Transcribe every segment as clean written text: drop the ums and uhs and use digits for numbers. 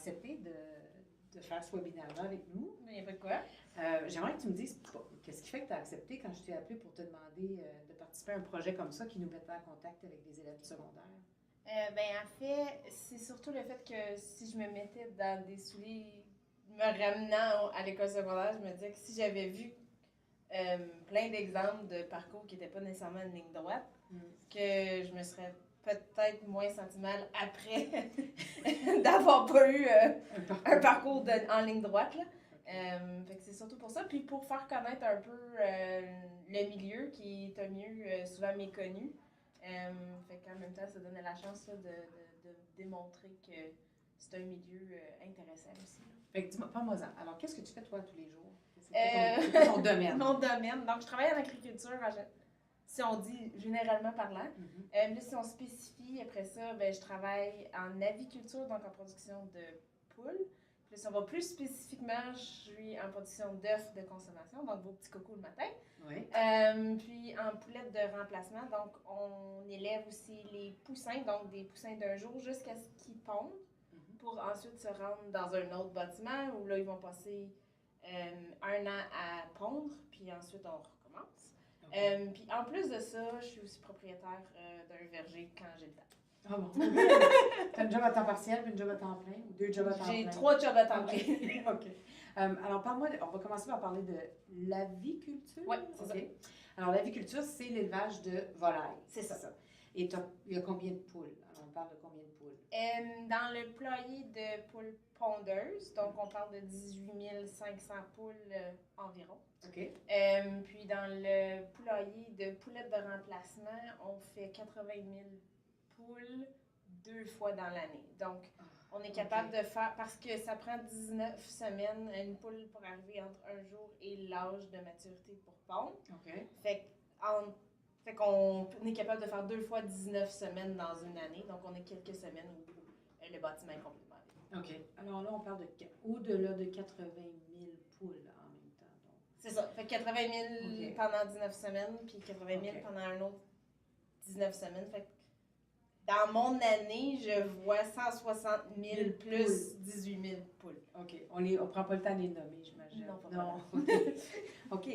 accepté de faire ce webinaire-là avec nous. Il n'y a pas de quoi. J'aimerais que tu me dises, qu'est-ce qui fait que tu as accepté quand je t'ai appelé pour te demander de participer à un projet comme ça qui nous mettait en contact avec des élèves secondaires? En fait, c'est surtout le fait que si je me mettais dans des souliers me ramenant à l'école secondaire, je me disais que si j'avais vu plein d'exemples de parcours qui n'étaient pas nécessairement une ligne droite, que je me serais peut-être moins senti mal après d'avoir pas eu un parcours en ligne droite. Là. Fait que c'est surtout pour ça. Puis pour faire connaître un peu le milieu qui est un milieu souvent méconnu. Fait qu'en même temps, ça donnait la chance là, de démontrer que c'est un milieu intéressant aussi. Là. Fait que dis-moi, parle-moi-en. Alors, qu'est-ce que tu fais toi tous les jours? C'est quoi ton domaine? Mon domaine. Donc, je travaille en agriculture, si on dit généralement parlant. Là, si on spécifie, après ça, ben, je travaille en aviculture, donc en production de poules. Puis si on va plus spécifiquement, je suis en production d'œufs de consommation, donc vos petits cocos le matin. Oui. Puis en poulette de remplacement, donc on élève aussi les poussins, donc des poussins d'un jour jusqu'à ce qu'ils pondent, pour ensuite se rendre dans un autre bâtiment où là, ils vont passer 1 an à pondre, puis ensuite on recommence. Okay. Puis en plus de ça, je suis aussi propriétaire d'un verger quand j'ai le temps. Ah bon? T'as un job à temps partiel puis un job à temps plein? Ou 2 jobs à temps plein? J'ai 3 jobs à temps plein. OK. Alors, parle-moi, on va commencer par parler de l'aviculture. Oui, c'est ça. Alors, l'aviculture, c'est l'élevage de volailles. C'est ça. Et il y a combien de poules? Alors, on parle de combien de poules? Dans le poulailler de poules pondeuses, donc on parle de 18 500 poules environ. OK. Puis dans le poulailler de poulettes de remplacement, on fait 80 000 poules 2 fois dans l'année. Donc, on est capable de faire, parce que ça prend 19 semaines une poule pour arriver entre un jour et l'âge de maturité pour pondre. OK. Fait qu'on est capable de faire 2 fois 19 semaines dans une année. Donc, on est quelques semaines où le bâtiment est complètement vide. OK. Alors là, on parle au-delà de 80 000 poules en même temps. Donc. C'est ça. Fait 80 000 pendant 19 semaines, puis 80 000 pendant un autre 19 semaines. Fait que dans mon année, je vois 160 000 plus 18 000 poules. OK. On ne prend pas le temps de les nommer, j'imagine. Non. OK,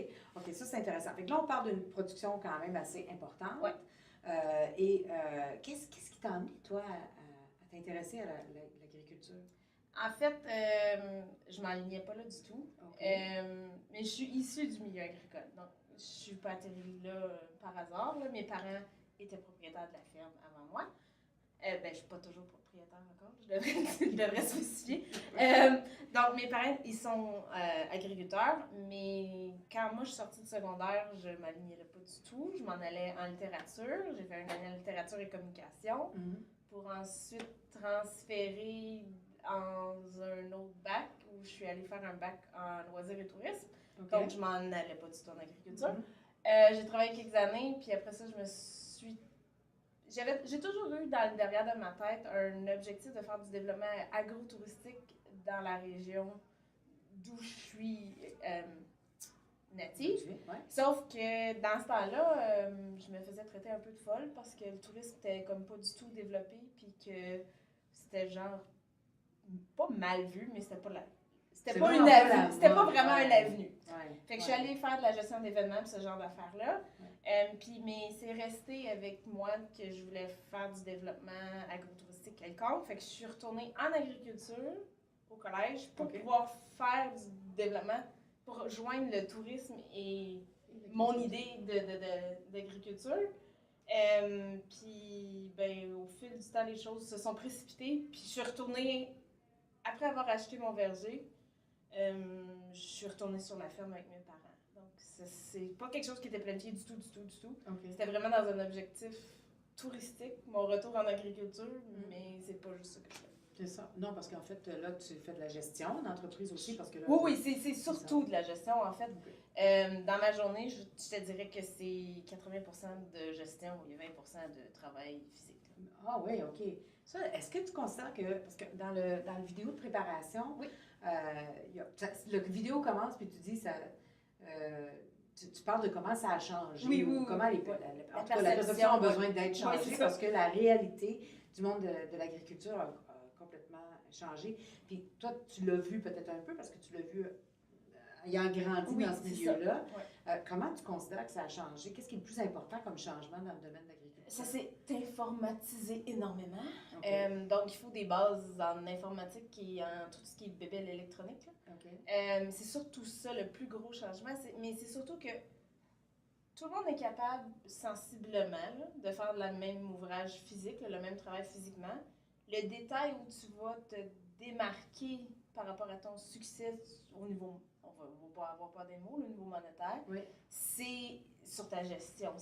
ça c'est intéressant. Fait que là, on parle d'une production quand même assez importante. Oui. Qu'est-ce qui t'a amené, toi, à t'intéresser à l'agriculture? En fait, je ne m'alignais pas là du tout. Okay. Mais je suis issue du milieu agricole. Donc, je ne suis pas atterrie là par hasard. Là. Mes parents étaient propriétaires de la ferme avant moi. Je ne suis pas toujours propriétaire encore, je devrais spécifier. Donc, mes parents, ils sont agriculteurs, mais quand moi je suis sortie du secondaire, je ne m'alignais pas du tout. Je m'en allais en littérature. J'ai fait une année en littérature et communication pour ensuite transférer dans un autre bac où je suis allée faire un bac en loisirs et tourisme. Okay. Donc, je m'en allais pas du tout en agriculture. J'ai travaillé quelques années, puis après ça, j'ai toujours eu derrière de ma tête un objectif de faire du développement agro-touristique dans la région d'où je suis native. Ouais. Sauf que dans ce temps-là, je me faisais traiter un peu de folle parce que le tourisme était comme pas du tout développé, puis que c'était genre pas mal vu, mais c'était pas vraiment un avenue. Fait que je suis allée faire de la gestion d'événements et ce genre d'affaires-là. Mais c'est resté avec moi que je voulais faire du développement agro-touristique quelconque. Fait que je suis retournée en agriculture au collège pour pouvoir faire du développement, pour joindre le tourisme et mon idée d'agriculture. Puis, au fil du temps, les choses se sont précipitées. Puis, je suis retournée, après avoir acheté mon verger, je suis retournée sur la ferme avec mes parents. Donc, c'est pas quelque chose qui était planifié du tout. Okay. C'était vraiment dans un objectif touristique, mon retour en agriculture, mais c'est pas juste ça que je fais. C'est ça. Non, parce qu'en fait, là, tu fais de la gestion d'entreprise aussi, parce que là... Oui, c'est surtout de la gestion, en fait. Okay. Dans ma journée, je te dirais que c'est 80% de gestion et 20% de travail physique. Ah oui, OK. Ça, est-ce que tu considères que... Parce que dans le vidéo de préparation, oui. Le vidéo commence, puis tu dis ça... Tu parles de comment ça a changé, oui. Comment la perception a besoin d'être changée, parce que la réalité du monde de l'agriculture a complètement changé. Puis toi, tu l'as vu peut-être un peu parce que tu l'as vu ayant grandi dans ce milieu-là. Ouais. Comment tu considères que ça a changé? Qu'est-ce qui est le plus important comme changement dans le domaine de l'agriculture? Ça s'est informatisé énormément. Okay. Donc, il faut des bases en informatique et en tout ce qui est bébelle électronique. Okay. C'est surtout ça le plus gros changement. Mais c'est surtout que tout le monde est capable, sensiblement, là, de faire le même ouvrage physique, le même travail physiquement. Le détail où tu vas te démarquer par rapport à ton succès au niveau, on va pas avoir peur des mots, le niveau monétaire, oui. c'est sur ta gestion.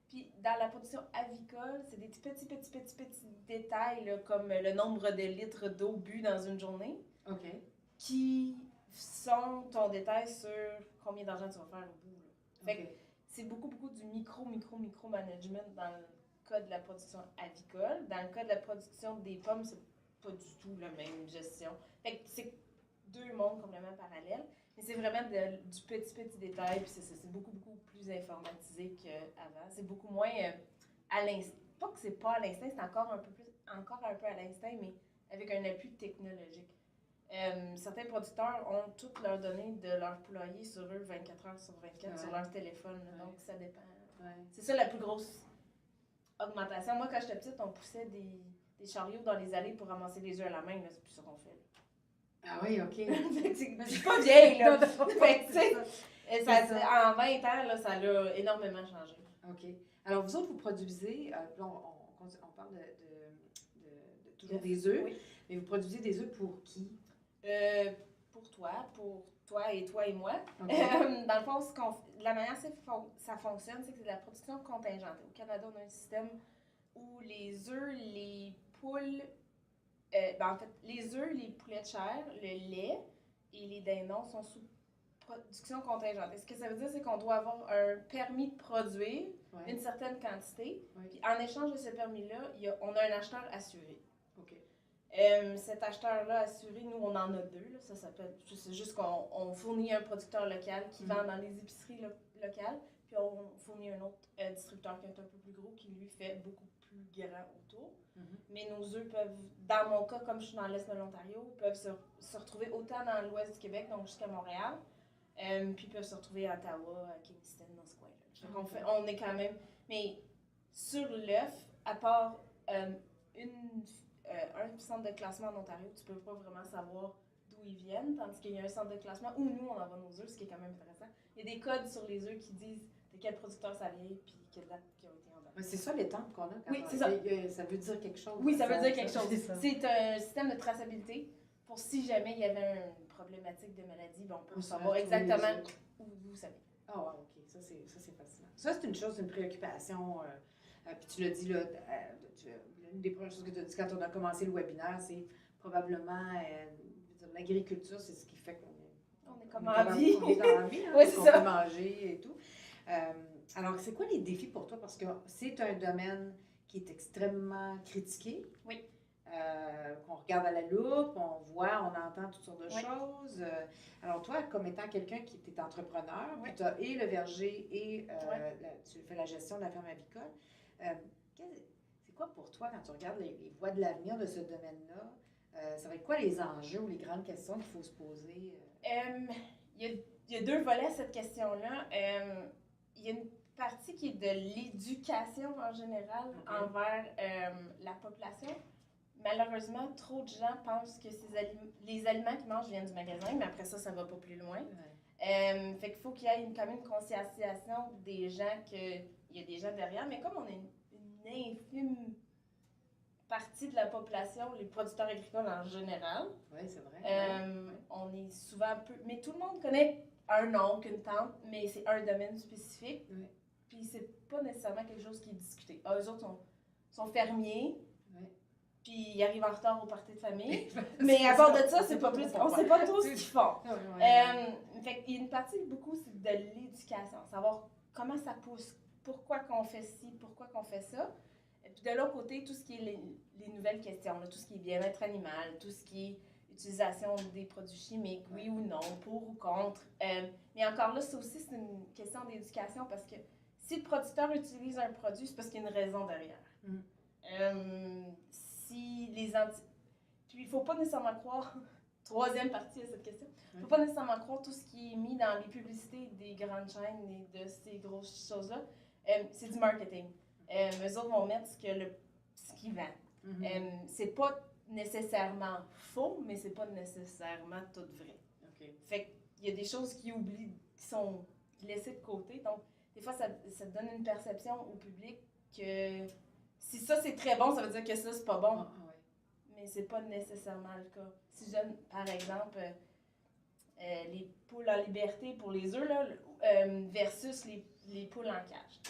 Puis dans la production avicole, c'est des petits détails là, comme le nombre de litres d'eau bu dans une journée okay. qui sont ton détail sur combien d'argent tu vas faire au bout. Là. Fait que c'est beaucoup du micro management dans le cas de la production avicole. Dans le cas de la production des pommes, c'est pas du tout la même gestion. Fait que c'est deux mondes complètement parallèles. Mais c'est vraiment du petit détail, puis c'est beaucoup plus informatisé qu'avant. C'est beaucoup moins à l'instinct. Pas que c'est pas à l'instinct, c'est encore un peu à l'instinct, mais avec un appui technologique. Certains producteurs ont toutes leurs données de leur poulailler sur eux 24 heures sur 24 sur leur téléphone. Donc, ça dépend. C'est ça la plus grosse augmentation. Moi, quand j'étais petite, on poussait des chariots dans les allées pour ramasser les œufs à la main. Là, c'est plus ça qu'on fait. Là. Ah oui, OK. Je suis pas vieille, là. Fait que, en 20 ans, là, ça l'a énormément changé. OK. Alors, vous autres, vous produisez, là, on parle de toujours des œufs, oui. Mais vous produisez des œufs pour qui? Pour toi et moi. Okay. Dans le fond, la manière ça fonctionne, c'est que c'est de la production contingentée. Au Canada, on a un système où les œufs, les poules, en fait, les œufs, les poulets de chair, le lait et les dindons sont sous production contingentée. Ce que ça veut dire, c'est qu'on doit avoir un permis de produire une certaine quantité. Puis en échange de ce permis-là, on a un acheteur assuré. Okay. Cet acheteur-là assuré, nous, on en a deux. Là, ça s'appelle, c'est juste qu'on fournit un producteur local qui vend dans les épiceries locales, puis on fournit un autre distributeur qui est un peu plus gros, qui lui fait beaucoup plus grand autour. Mais nos œufs peuvent, dans mon cas, comme je suis dans l'est de l'Ontario, peuvent se retrouver autant dans l'ouest du Québec, donc jusqu'à Montréal, puis peuvent se retrouver à Ottawa, à Kingston, dans ce coin-là. On est quand même... Mais sur l'œuf, à part un centre de classement en Ontario, tu peux pas vraiment savoir d'où ils viennent, tandis qu'il y a un centre de classement où nous, on envoie nos œufs, ce qui est quand même intéressant. Il y a des codes sur les œufs qui disent de quel producteur ça vient, puis quelle date qui a été embarquée. Mais c'est ça l'étape qu'on a quand oui, c'est ça. Ça veut dire quelque chose. Oui, ça veut dire quelque chose. C'est un système de traçabilité pour si jamais il y avait une problématique de maladie, on peut savoir exactement où vous savez. Ah, ouais, OK. Ça, c'est fascinant. Ça, c'est une chose, une préoccupation. Puis tu l'as dit, là, une des premières choses que tu as dit quand on a commencé le webinaire, c'est probablement l'agriculture, c'est ce qui fait qu'on est comme en vie. On est dans la vie, hein, oui, c'est qu'on ça. peut manger et tout. Alors, c'est quoi les défis pour toi? Parce que c'est un domaine qui est extrêmement critiqué. Oui. Qu'on regarde à la loupe, on voit, on entend toutes sortes de choses. Alors toi, comme étant quelqu'un qui est entrepreneur, puis tu as et le verger et tu fais la gestion de la ferme avicole, c'est quoi pour toi quand tu regardes les voies de l'avenir de ce domaine-là? Ça va être quoi les enjeux ou les grandes questions qu'il faut se poser? Il y a deux volets à cette question-là. Il y a une partie qui est de l'éducation en général envers la population. Malheureusement, trop de gens pensent que les aliments qu'ils mangent viennent du magasin, mais après ça, ça va pas plus loin. Fait qu'il faut qu'il y ait quand même une conscientisation des gens qu'il y a des gens derrière, mais comme on est une infime partie de la population, les producteurs agricoles en général, c'est vrai. on est souvent peu... Mais tout le monde connaît un oncle, une tante, mais c'est un domaine spécifique, puis c'est pas nécessairement quelque chose qui est discuté. Eux autres sont fermiers, puis ils arrivent en retard au party de famille. Mais à part de ça, c'est pas plus. On sait pas trop ce qu'ils font. Fait qu'il y a une partie beaucoup, c'est de l'éducation. Savoir comment ça pousse, pourquoi qu'on fait ci, pourquoi qu'on fait ça. Et puis de l'autre côté, tout ce qui est les nouvelles questions, là, tout ce qui est bien-être animal, tout ce qui est utilisation des produits chimiques, oui ou non, pour ou contre. Mais encore là, ça aussi, c'est une question d'éducation parce que si le producteur utilise un produit, c'est parce qu'il y a une raison derrière. Puis il faut pas nécessairement croire, troisième partie de cette question, il faut pas nécessairement croire tout ce qui est mis dans les publicités des grandes chaînes et de ces grosses choses-là. C'est du marketing. Eux autres vont mettre ce qu'ils vendent. C'est pas nécessairement faux, mais c'est pas nécessairement tout vrai. Fait qu'il y a des choses qui sont laissées de côté. Donc, des fois, ça donne une perception au public que si ça c'est très bon, ça veut dire que ça c'est pas bon. Mais c'est pas nécessairement le cas. Si je donne, par exemple, les poules en liberté pour les œufs, là, versus les poules en cage.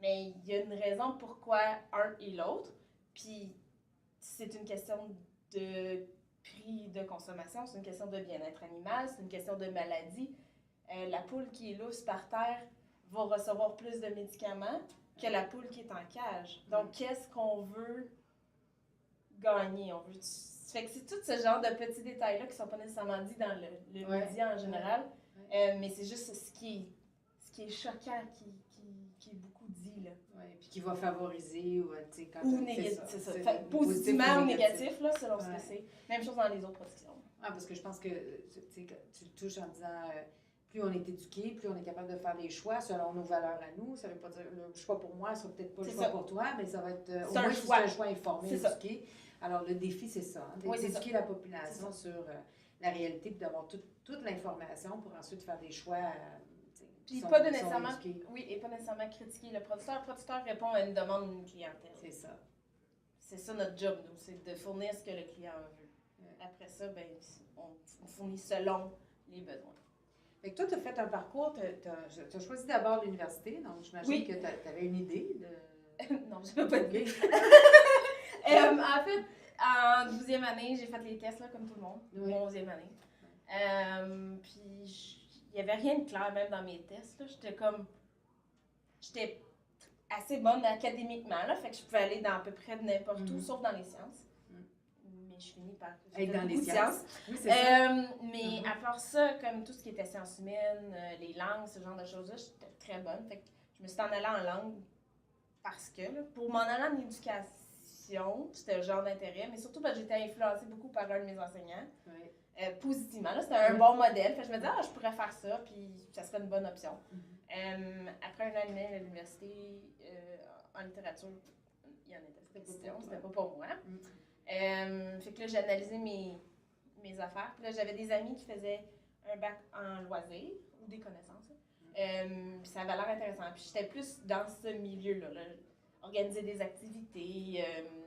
Mais il y a une raison pourquoi un et l'autre. Puis c'est une question de prix de consommation, c'est une question de bien-être animal, c'est une question de maladie. La poule qui est lousse par terre va recevoir plus de médicaments que la poule qui est en cage. Donc, qu'est-ce qu'on veut gagner? Fait que c'est tout ce genre de petits détails-là qui ne sont pas nécessairement dits dans le média en général, mais c'est juste ce qui est choquant qui est beaucoup dit. Là. Puis qui va favoriser ou négatif. C'est ça. Positivement ou négatif, là, selon ce que c'est. Même chose dans les autres productions. Parce que je pense que tu le touches en disant plus on est éduqué, plus on est capable de faire des choix selon nos valeurs à nous. Ça ne veut pas dire le choix pour moi, ça sera peut-être pas le choix pour toi, mais ça va être au moins un choix informé, éduqué. Alors le défi, c'est ça, d'éduquer la population sur la réalité, puis d'avoir toute l'information pour ensuite faire des choix. Puis pas nécessairement critiquer le producteur. Le producteur répond à une demande d'une clientèle. C'est ça. C'est ça notre job, nous, c'est de fournir ce que le client veut. Après ça, ben, on fournit selon les besoins. Fait que toi, tu as fait un parcours, tu as choisi d'abord l'université, donc j'imagine que tu avais une idée de... Non, je n'avais pas d'idée. En fait, en 12e année, j'ai fait les tests là, comme tout le monde, 11e année. Puis il n'y avait rien de clair même dans mes tests. J'étais assez bonne académiquement, là, fait que je pouvais aller dans à peu près n'importe où, sauf dans les sciences. Mais je finis par être dans les sciences. Oui, c'est ça. Mais à part ça, comme tout ce qui était sciences humaines, les langues, ce genre de choses-là, j'étais très bonne. Fait que je me suis en allée en langue parce que, là, pour m'en aller en éducation, c'était le genre d'intérêt, mais surtout parce que j'étais influencée beaucoup par un de mes enseignants. Positivement, là, c'était un bon modèle. Fait que je me disais, je pourrais faire ça, puis ça serait une bonne option. Après un an et demi à l'université, en littérature, il y en était question, c'était pas pour moi. Fait que là, j'ai analysé mes affaires. Puis là, j'avais des amis qui faisaient un bac en loisirs ou des connaissances. Puis ça avait l'air intéressant. Puis j'étais plus dans ce milieu-là. Là. Organiser des activités,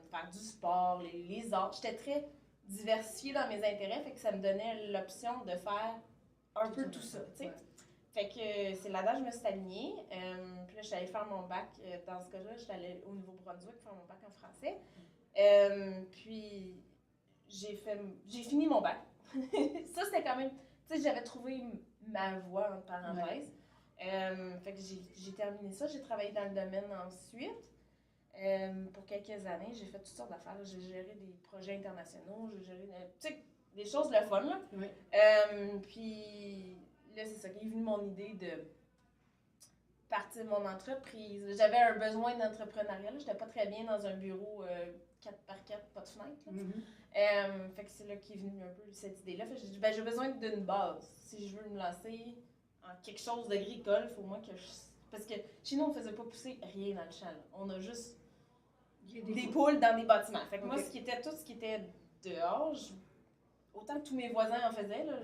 faire du sport, les arts. J'étais très diversifiée dans mes intérêts. Fait que ça me donnait l'option de faire un peu tout ça. Fait que c'est là-dedans que je me suis alignée. Puis là, je suis allée faire mon bac. Dans ce cas-là, je suis allée au Nouveau-Brunswick faire mon bac en français. Puis j'ai fini mon bac. Ça, c'était quand même... Tu sais, j'avais trouvé ma voie, en parenthèse. Fait que j'ai terminé ça. J'ai travaillé dans le domaine ensuite. Pour quelques années, j'ai fait toutes sortes d'affaires. J'ai géré des projets internationaux. J'ai géré des choses le fun, là. Puis là, c'est ça qui est venu mon idée de partir de mon entreprise. J'avais un besoin d'entrepreneuriat. Je n'étais pas très bien dans un bureau 4x4, pas de fenêtre. Fait que c'est là qu'est venue un peu cette idée-là. Fait que j'ai dit, j'ai besoin d'une base. Si je veux me lancer en quelque chose d'agricole, il faut moins que je... Parce que chez nous, on ne faisait pas pousser rien dans le champ. Là. On a juste des poules dans des bâtiments. Fait que moi, tout ce qui était dehors, autant que tous mes voisins en faisaient, là,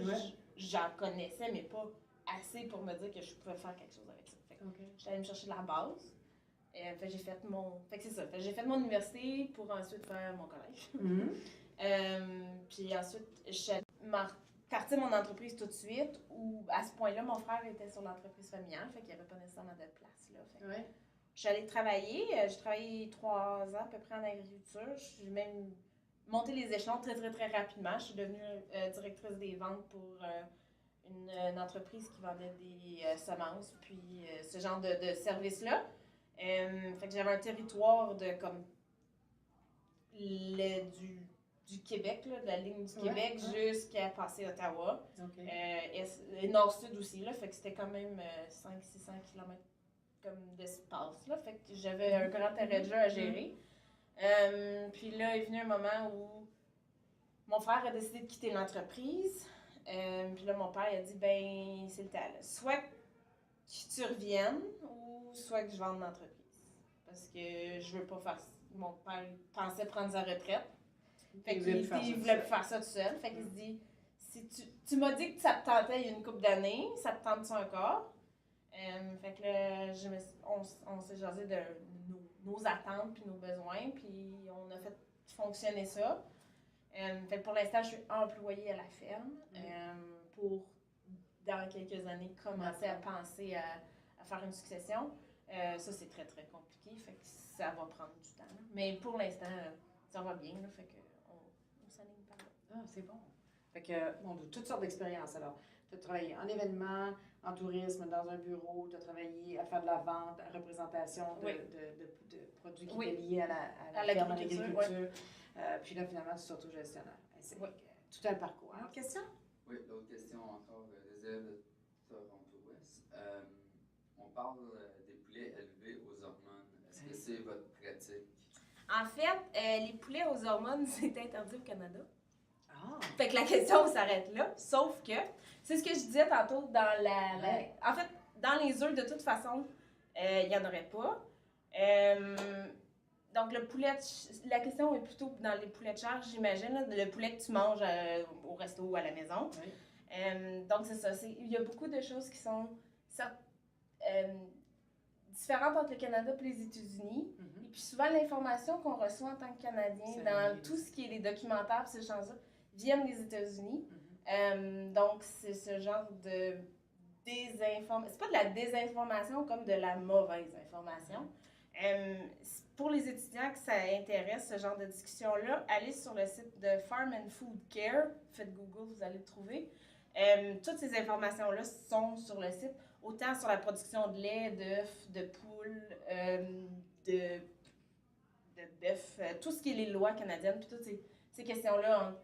j'en connaissais, mais pas assez pour me dire que je pouvais faire quelque chose avec ça. Fait que j'étais allée me chercher la base. Fait j'ai fait j'ai fait mon université pour ensuite faire mon collège. Puis ensuite, je suis partie mon entreprise tout de suite, où à ce point-là, mon frère était sur l'entreprise familiale, fait qu'il n'y avait pas nécessairement de place là. Fait je suis allée travailler. J'ai travaillé 3 ans à peu près en agriculture. J'ai même monté les échelons très, très, très rapidement. Je suis devenue directrice des ventes pour une entreprise qui vendait des semences, puis ce genre de services-là. Fait que j'avais un territoire de comme du Québec, là, de la ligne du Québec jusqu'à passer Ottawa. Et nord-sud aussi, là, fait que c'était quand même 500-600 km comme d'espace. Là, fait que j'avais un grand terrain de jeu à gérer. Puis là, est venu un moment où mon frère a décidé de quitter l'entreprise. Puis là, mon père il a dit, ben, c'est le temps. Là. Soit que tu reviennes ou soit que je vende l'entreprise. Parce que je veux pas faire ça. Mon père pensait prendre sa retraite. Fait qu'il voulait faire ça tout seul. Fait qu'il se dit, si tu m'as dit que ça te tentait il y a une couple d'années, ça te tente ça encore? Fait que là, on s'est jasé de nos attentes puis nos besoins, puis on a fait fonctionner ça. Fait que pour l'instant, je suis employée à la ferme pour, dans quelques années, commencer à penser à faire une succession. Ça, c'est très, très compliqué, fait que ça va prendre du temps. Mais pour l'instant, ça va bien, là, fait qu'on s'aligne par là. Ah, c'est bon. Fait que, bon, de toutes sortes d'expériences, alors. Tu as travaillé en événement, en tourisme, dans un bureau, tu as travaillé à faire de la vente, à représentation de produits qui étaient liés à la ferme, à l'agriculture. Puis là, finalement, tu es surtout gestionnaire. C'est tout un parcours. Autre question? Oui, l'autre question encore, des élèves de Toronto-Ouest. On parle des poulets élevés aux hormones. Est-ce que c'est votre pratique? En fait, les poulets aux hormones, c'est interdit au Canada. Ah! Fait que la question s'arrête là, sauf que, c'est ce que je disais tantôt dans en fait, dans les œufs, de toute façon, il n'y en aurait pas. Donc, le poulet, la question est plutôt dans les poulets de chair, j'imagine, là, le poulet que tu manges au resto ou à la maison. Oui. Donc, c'est ça. Il y a beaucoup de choses qui sont différentes entre le Canada et les États-Unis. Mm-hmm. Et puis, souvent, l'information qu'on reçoit en tant que Canadien dans tout ce qui est les documentaires et ces choses-là viennent des États-Unis. Mm-hmm. Donc, c'est ce genre de désinformation. C'est pas de la désinformation comme de la mauvaise information. Pour les étudiants que ça intéresse, ce genre de discussion-là, allez sur le site de Farm and Food Care. Faites Google, vous allez le trouver. Toutes ces informations-là sont sur le site, autant sur la production de lait, d'œufs, de poules, de bœuf, tout ce qui est les lois canadiennes, puis toutes ces questions-là.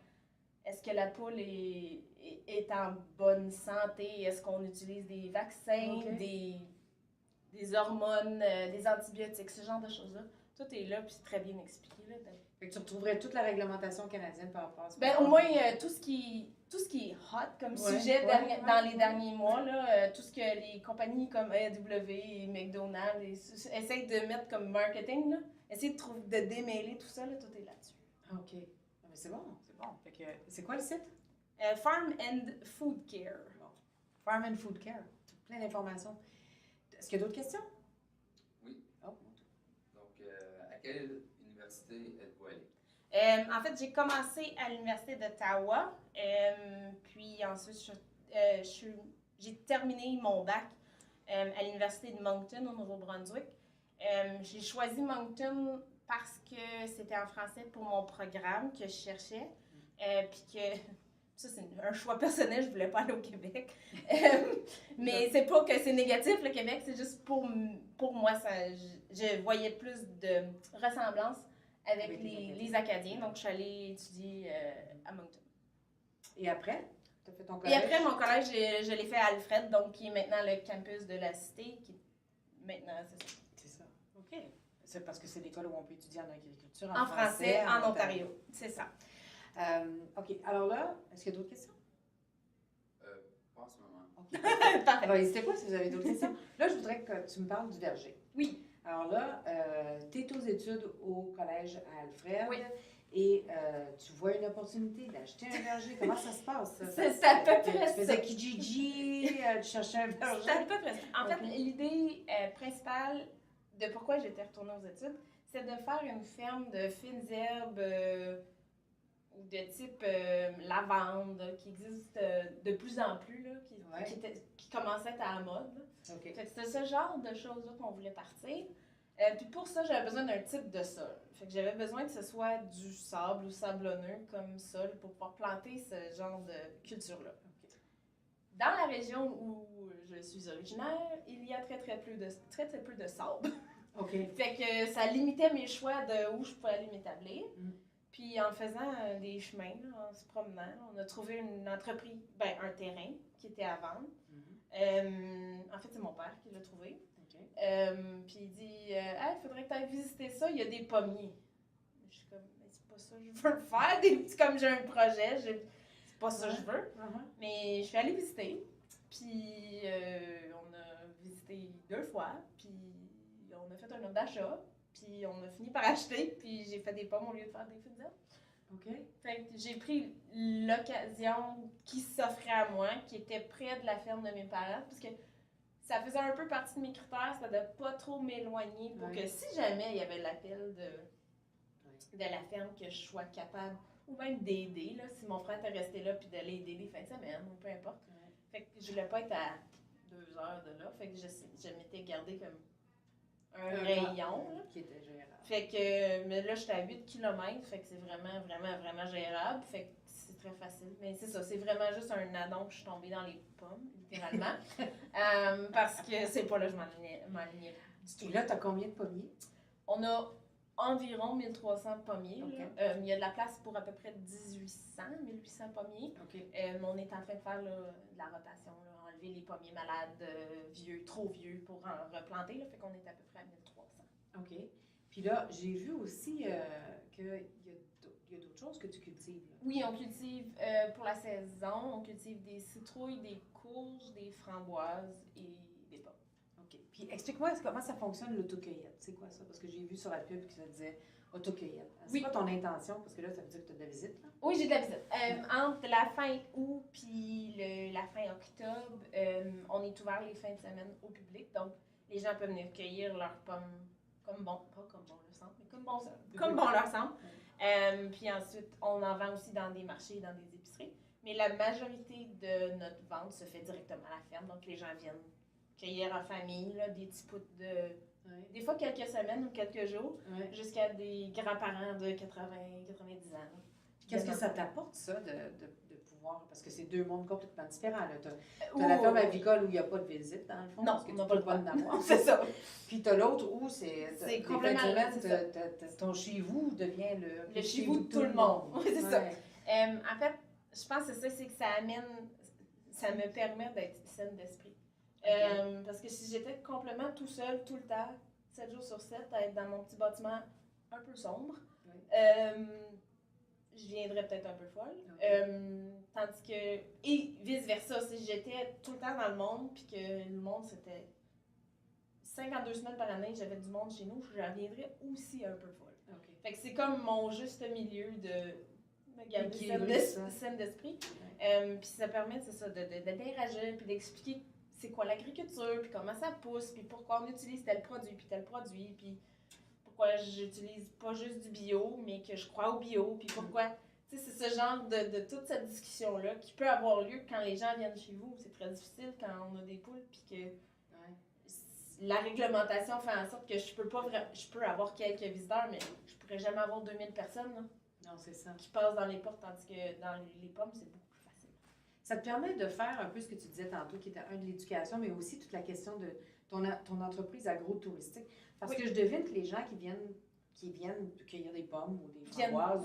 Est-ce que la poule est en bonne santé? Est-ce qu'on utilise des vaccins, des hormones, des antibiotiques, ce genre de choses-là? Tout est là, puis c'est très bien expliqué. Là. Fait que tu retrouverais toute la réglementation canadienne par rapport à ça? Ben, au moins, tout ce qui est hot comme sujet dans les derniers mois, là, tout ce que les compagnies comme AEW et McDonald's essayent de mettre comme marketing, là, essayent de démêler tout ça, là, tout est là-dessus. Ah, OK. Ah, mais c'est bon, c'est bon. Fait que, c'est quoi le site? Farm and Food Care. Bon. Farm and Food Care. Plein d'informations. Est-ce qu'il y a d'autres questions? Oui. Oh. Donc, à quelle université êtes-vous allé? En fait, j'ai commencé à l'Université d'Ottawa, puis ensuite, j'ai terminé mon bac à l'Université de Moncton, au Nouveau-Brunswick. J'ai choisi Moncton parce que c'était en français pour mon programme que je cherchais, puis que... Ça, c'est un choix personnel, je voulais pas aller au Québec. Mais c'est pas que c'est négatif, le Québec, c'est juste pour moi, je voyais plus de ressemblance avec les Acadiens. Donc, je suis allée étudier à Moncton. Et après? Tu as fait ton collège? Et après, mon collège, je l'ai fait à Alfred, donc qui est maintenant le campus de la Cité. Maintenant, c'est ça. C'est ça. OK. C'est parce que c'est l'école où on peut étudier en agriculture, en français, en Ontario. C'est ça. OK. Alors là, est-ce qu'il y a d'autres questions? Pas en ce moment. OK. Alors, n'hésitez pas si vous avez d'autres questions. Là, je voudrais que tu me parles du verger. Oui. Alors là, tu es aux études au collège à Alfred. Oui. Et tu vois une opportunité d'acheter un verger. Comment ça se passe? C'est à peu près ça. Tu faisais Kijiji, tu cherchais un verger? C'est à peu près ça. En fait, l'idée principale de pourquoi j'étais retournée aux études, c'est de faire une ferme de fines herbes ou de type lavande, qui existe de plus en plus, là, qui commençait à être à la mode. Okay. Fait que c'était ce genre de choses-là qu'on voulait partir. Puis pour ça, j'avais besoin d'un type de sol. Fait que j'avais besoin que ce soit du sable ou sablonneux comme sol pour pouvoir planter ce genre de culture-là. Okay. Dans la région où je suis originaire, il y a très peu de sable. Okay. Fait que ça limitait mes choix de où je pouvais aller m'établir. Puis en faisant des chemins, là, en se promenant, on a trouvé une entreprise, un terrain qui était à vendre. En fait, c'est mon père qui l'a trouvé. Okay. Puis il dit il faudrait que tu ailles visiter ça, il y a des pommiers. Je suis comme, mais c'est pas ça que je veux faire. Comme j'ai un projet, c'est pas ça que je veux. Mais je suis allée visiter. Puis on a visité 2 fois. Puis on a fait un offre d'achat. Puis on a fini par acheter. Puis j'ai fait des pommes au lieu de faire des fines d'herbe. OK. Fait que j'ai pris l'occasion qui s'offrait à moi, qui était près de la ferme de mes parents. Parce que ça faisait un peu partie de mes critères, c'était de pas trop m'éloigner pour que si jamais il y avait l'appel de la ferme, que je sois capable, ou même d'aider, là, si mon frère était resté là, puis d'aller aider les fins de semaine, ou peu importe. Fait que je voulais pas être à 2 heures de là, fait que je m'étais gardé comme un rayon. Là. Qui était gérable. Fait que, mais là, j'étais à 8 km, fait que c'est vraiment, vraiment, vraiment gérable. Fait que c'est très facile. Mais c'est ça, c'est vraiment juste un addon que je suis tombée dans les pommes, littéralement. Parce que c'est pas là que je m'alignais du tout. Et là, tu as combien de pommiers? On a environ 1300 pommiers. Okay. Il y a de la place pour à peu près 1800 pommiers. Okay. On est en train de faire là, de la rotation, là, enlever les pommiers malades, vieux, trop vieux pour en replanter. Là, fait qu'on est à peu près à 1300. OK. Puis là, j'ai vu aussi qu'il y a d'autres choses que tu cultives. Là. Oui, on cultive pour la saison, on cultive des citrouilles, des courges, des framboises et des pommes. OK. Puis explique-moi comment ça fonctionne l'autocueillette. C'est quoi ça? Parce que j'ai vu sur la pub que ça disait autocueillette. C'est quoi ton intention? Parce que là, ça veut dire que tu as de la visite. Là? Oui, j'ai de la visite. Entre la fin août puis la fin octobre, on est ouvert les fins de semaine au public. Donc, les gens peuvent venir cueillir leurs pommes pas comme bon leur semble, mais comme bon leur semble. Puis ensuite, on en vend aussi dans des marchés, dans des épiceries. Mais la majorité de notre vente se fait directement à la ferme. Donc, les gens viennent cueillir en famille, là, des petits poutres des fois quelques semaines ou quelques jours, jusqu'à des grands-parents de 80-90 ans. Qu'est-ce que ça t'apporte, ça, de pouvoir... Parce que c'est 2 mondes complètement différents. Tu as la ferme avicole où il n'y a pas de visite, dans le fond. Non, parce que tu n'as pas le droit d'avoir. C'est ça. Puis tu as l'autre où c'est complètement... ton chez-vous devient le chez-vous de tout le monde. Oui, c'est ça. Ouais. En fait, je pense que c'est que ça me permet d'être saine d'esprit. Okay. Parce que si j'étais complètement tout seul, tout le temps, 7 jours sur 7, à être dans mon petit bâtiment un peu sombre, je viendrais peut-être un peu folle. Okay. Tandis que, et vice-versa, si j'étais tout le temps dans le monde, puis que le monde c'était 52 semaines par année, j'avais du monde chez nous, je viendrais aussi un peu folle. Okay. Fait que c'est comme mon juste milieu de me garder saine d'esprit. Puis ça permet, c'est ça, d'interagir, puis d'expliquer c'est quoi l'agriculture, puis comment ça pousse, puis pourquoi on utilise tel produit, puis pourquoi j'utilise pas juste du bio, mais que je crois au bio, puis pourquoi... Tu sais, c'est ce genre de toute cette discussion-là qui peut avoir lieu quand les gens viennent chez vous. C'est très difficile quand on a des poules, puis que la réglementation fait en sorte que je peux avoir quelques visiteurs, mais je pourrais jamais avoir 2000 personnes, là, non, c'est ça, qui passent dans les portes, tandis que dans les pommes, c'est beaucoup. Ça te permet de faire un peu ce que tu disais tantôt, qui était un de l'éducation, mais aussi toute la question de ton entreprise agro-touristique. Parce que je devine que les gens qui viennent cueillir des pommes ou des framboises,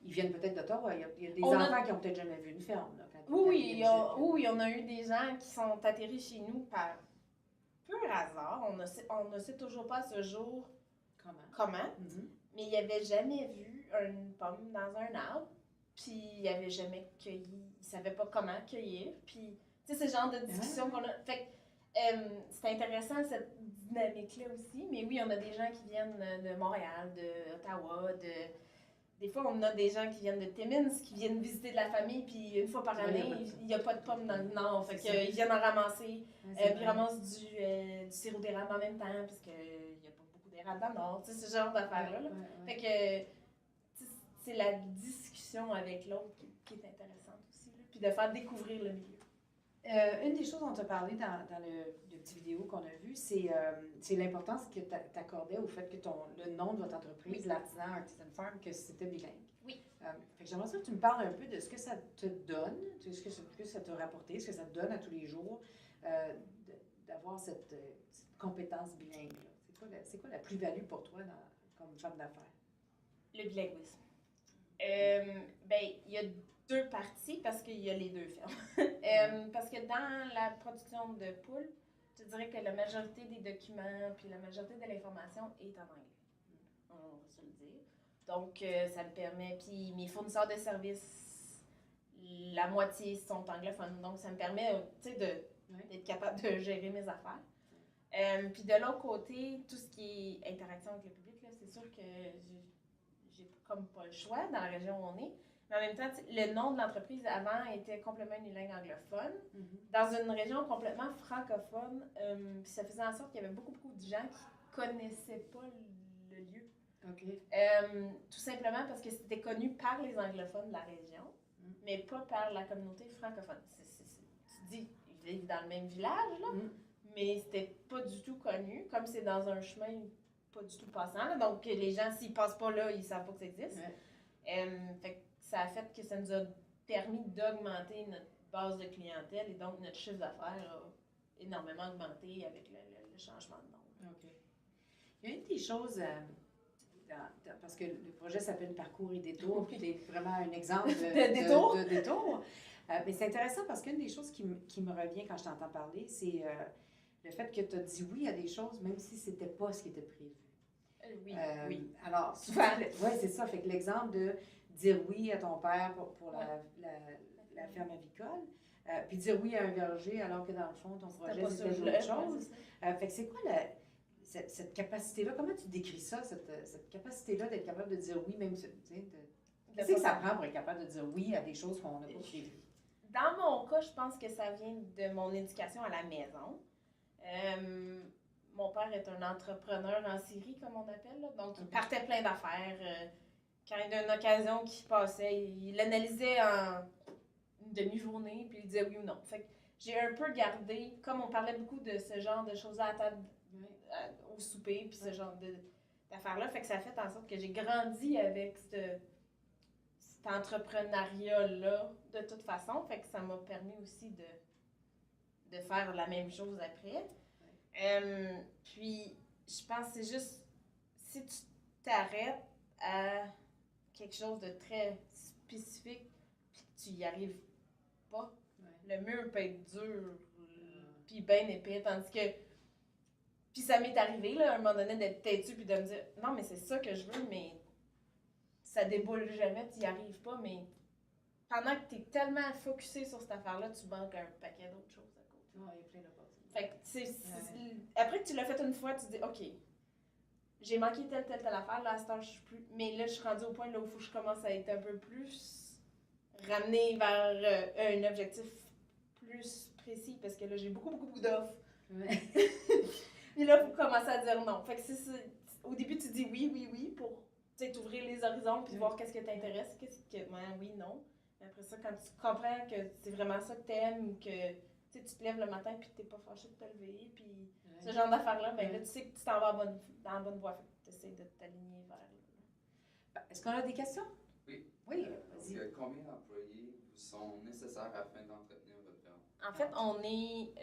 ils viennent peut-être d'Ottawa. Il y a des enfants qui n'ont peut-être jamais vu une ferme. Là, oui, on a eu des gens qui sont atterris chez nous par pur hasard. On ne sait toujours pas à ce jour comment. Mm-hmm. Mais ils n'avaient jamais vu une pomme dans un arbre. Puis ils n'avaient jamais cueilli, ils ne savaient pas comment cueillir. Puis, tu sais, c'est le genre de discussion qu'on a. Fait que c'est intéressant cette dynamique-là aussi. Mais oui, on a des gens qui viennent de Montréal, d'Ottawa, des fois, on a des gens qui viennent de Timmins, qui viennent visiter de la famille, puis une fois par année, il n'y a pas de pommes dans le Nord. Fait qu'ils viennent en ramasser, puis ramassent du sirop d'érable en même temps, parce qu'il n'y a pas beaucoup d'érable dans le Nord. Tu sais, ce genre d'affaires-là. Là. Fait que c'est la discussion avec l'autre qui est intéressante aussi, là, puis de faire découvrir le milieu. Une des choses dont tu as parlé dans le petit vidéo qu'on a vu, c'est l'importance que tu accordais au fait que le nom de votre entreprise, l'Artisan Artisan Farm, que c'était bilingue. Oui. Fait que j'aimerais ça que tu me parles un peu de ce que ça te donne, ce que ça t'a rapporté, ce que ça te donne à tous les jours, d'avoir cette compétence bilingue. C'est quoi la plus-value pour toi comme femme d'affaires? Le bilinguisme. Il y a 2 parties parce qu'il y a les 2 fermes. Parce que dans la production de poules, je dirais que la majorité des documents puis la majorité de l'information est en anglais. On va se le dire. Donc, ça me permet... Puis mes fournisseurs de services, la moitié sont anglophones. Donc, ça me permet, tu sais, d'être capable de gérer mes affaires. Puis de l'autre côté, tout ce qui est interaction avec le public, là, c'est sûr que j'ai comme pas le choix dans la région où on est. Mais en même temps, le nom de l'entreprise avant était complètement unilingue anglophone, dans une région complètement francophone. Puis ça faisait en sorte qu'il y avait beaucoup de gens qui connaissaient pas le lieu. OK. Tout simplement parce que c'était connu par les anglophones de la région, mais pas par la communauté francophone. Tu dis, ils vivent dans le même village, là, mais c'était pas du tout connu, comme c'est dans un chemin pas du tout passant. Là, donc, les gens, s'ils passent pas là, ils savent pas que ça existe. Fait que ça a fait que ça nous a permis d'augmenter notre base de clientèle et donc notre chiffre d'affaires a énormément augmenté avec le changement de nom. OK. Il y a une des choses, parce que le projet s'appelle Parcours et détours, puis c'est vraiment un exemple de détour. Mais c'est intéressant parce qu'une des choses qui me revient quand je t'entends parler, c'est le fait que tu as dit oui à des choses, même si ce n'était pas ce qui était prévu. Oui. Alors, souvent, oui, c'est ça. Fait que l'exemple de dire oui à ton père pour la ferme avicole, puis dire oui à un verger alors que dans le fond, ton projet, c'était d'autres choses. Fait que c'est quoi cette capacité-là? Comment tu décris ça, cette capacité-là d'être capable de dire oui, même, tu sais, qu'est-ce que ça prend pour être capable de dire oui à des choses qu'on n'a pas prévues? Dans mon cas, je pense que ça vient de mon éducation à la maison. Mon père est un entrepreneur en série, comme on appelle. Là. Donc, il partait plein d'affaires. Quand il y a une occasion qui passait, il l'analysait en une demi-journée, puis il disait oui ou non. Fait que j'ai un peu gardé, comme on parlait beaucoup de ce genre de choses-là à table, au souper, puis ce genre d'affaires-là, fait que ça a fait en sorte que j'ai grandi avec cet entrepreneuriat-là de toute façon. Fait que ça m'a permis aussi de faire la même chose après. Puis, je pense que c'est juste, si tu t'arrêtes à quelque chose de très spécifique, puis que tu y arrives pas, le mur peut être dur, puis bien épais, tandis que, puis ça m'est arrivé, là, à un moment donné, d'être têtu, puis de me dire, non, mais c'est ça que je veux, mais ça déboule jamais, tu y arrives pas, mais pendant que tu es tellement focusé sur cette affaire-là, tu manques un paquet d'autres choses à côté. Il y a plein d'opportunités. Fait que après que tu l'as fait une fois, tu te dis, OK, j'ai manqué telle affaire, là, à cette heure, je suis plus. Mais là, je suis rendue au point là où il faut que je commence à être un peu plus ramenée vers un objectif plus précis, parce que là, j'ai beaucoup d'offres. Et là, il faut commencer à dire non. Fait que au début, tu dis oui pour t'ouvrir les horizons puis voir qu'est-ce que t'intéresse, qu'est-ce que. Oui, non. Après ça, quand tu comprends que c'est vraiment ça que t'aimes, que tu te lèves le matin puis t'es pas fâché de te lever, puis ce genre d'affaires-là, ben là, tu sais que tu t'en vas dans la bonne voie. Fait que tu essaies de t'aligner vers là. Est-ce qu'on a des questions? Oui. Oui, vas-y. Donc, combien d'employés vous sont nécessaires afin d'entretenir votre ferme? En fait, on est...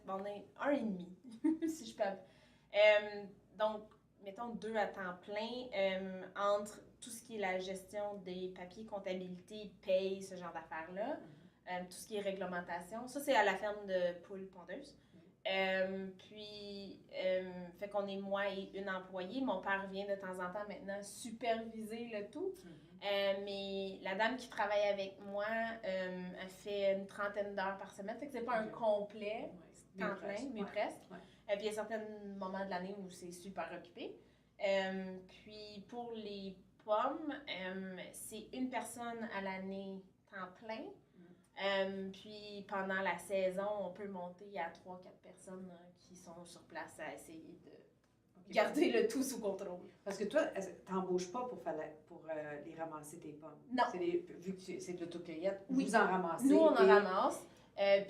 on est 1,5, si je peux. Donc, mettons 2 à temps plein, entre tout ce qui est la gestion des papiers, comptabilité, paye, ce genre d'affaires-là. Tout ce qui est réglementation. Ça, c'est à la ferme de poules pondeuses. Fait qu'on est moi et une employée. Mon père vient de temps en temps maintenant superviser le tout. Mais la dame qui travaille avec moi, elle fait une 30aine d'heures par semaine. Fait que c'est pas un complet temps plein, mais presque. Puis il y a certains moments de l'année où c'est super occupé. Puis pour les pommes, c'est une personne à l'année temps plein. Puis pendant la saison, on peut monter à 3-4 personnes qui sont sur place à essayer de garder le tout sous contrôle. Parce que toi, t'embauches pas pour les ramasser tes pommes. Non. Vu que c'est de l'autocueillette, oui. Vous en ramassez. Nous, on en ramasse.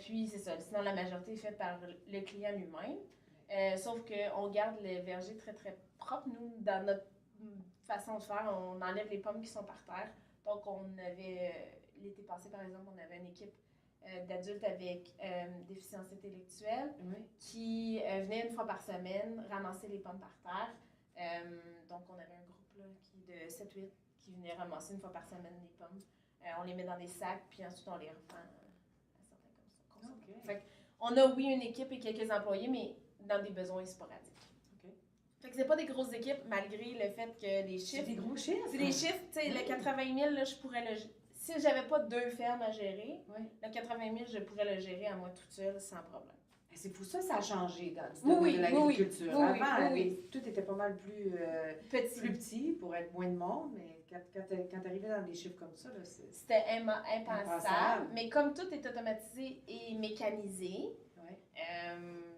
Puis c'est ça. Sinon, la majorité est faite par le client lui-même. Sauf qu'on garde le verger très, très propre. Nous, dans notre façon de faire, on enlève les pommes qui sont par terre. Donc, on avait... L'été passé, par exemple, on avait une équipe d'adultes avec déficience intellectuelle qui venait une fois par semaine ramasser les pommes par terre. Donc, on avait un groupe là, de 7-8 qui venait ramasser une fois par semaine les pommes. On les met dans des sacs, puis ensuite, on les revend à certains consommateurs. Fait qu'on a, oui, une équipe et quelques employés, mais dans des besoins sporadiques. OK. Fait que c'est pas des grosses équipes, malgré le fait que les chiffres... C'est des gros chiffres. C'est des chiffres, tu sais, le 80 000, là, je pourrais le... Si j'avais pas 2 fermes à gérer, le 80 000, je pourrais le gérer à moi toute seule, sans problème. C'est pour ça que ça a changé dans le domaine de l'agriculture. Avant, tout était pas mal plus petit pour être moins de monde, mais quand tu arrivais dans des chiffres comme ça, c'était impensable. Mais comme tout est automatisé et mécanisé,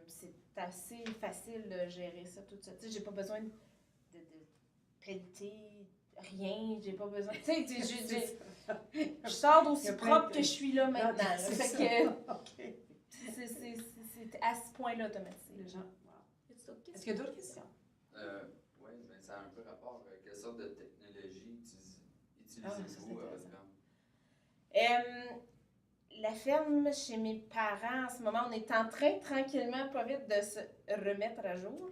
c'est assez facile de gérer ça tout ça. Tu sais, j'ai pas besoin de pelleter rien, j'ai pas besoin... Tu sais, je sors d'aussi propre que je suis là maintenant. Fait que c'est à ce point-là automatisé. Est-ce qu'il y a d'autres questions? Oui, mais ça a un peu rapport. Quelle sorte de technologie utilisez-vous à votre ferme? La ferme chez mes parents, en ce moment, on est en train, tranquillement, pas vite, de se remettre à jour.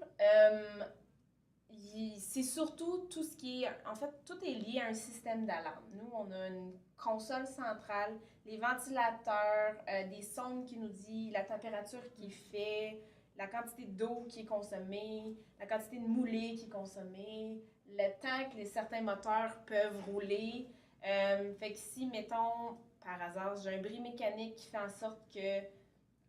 C'est surtout tout ce qui est... En fait, tout est lié à un système d'alarme. Nous, on a une console centrale, les ventilateurs, des sondes qui nous disent la température qu'il fait, la quantité d'eau qui est consommée, la quantité de moulée qui est consommée, le temps que certains moteurs peuvent rouler. Fait que si, mettons, par hasard, j'ai un bris mécanique qui fait en sorte que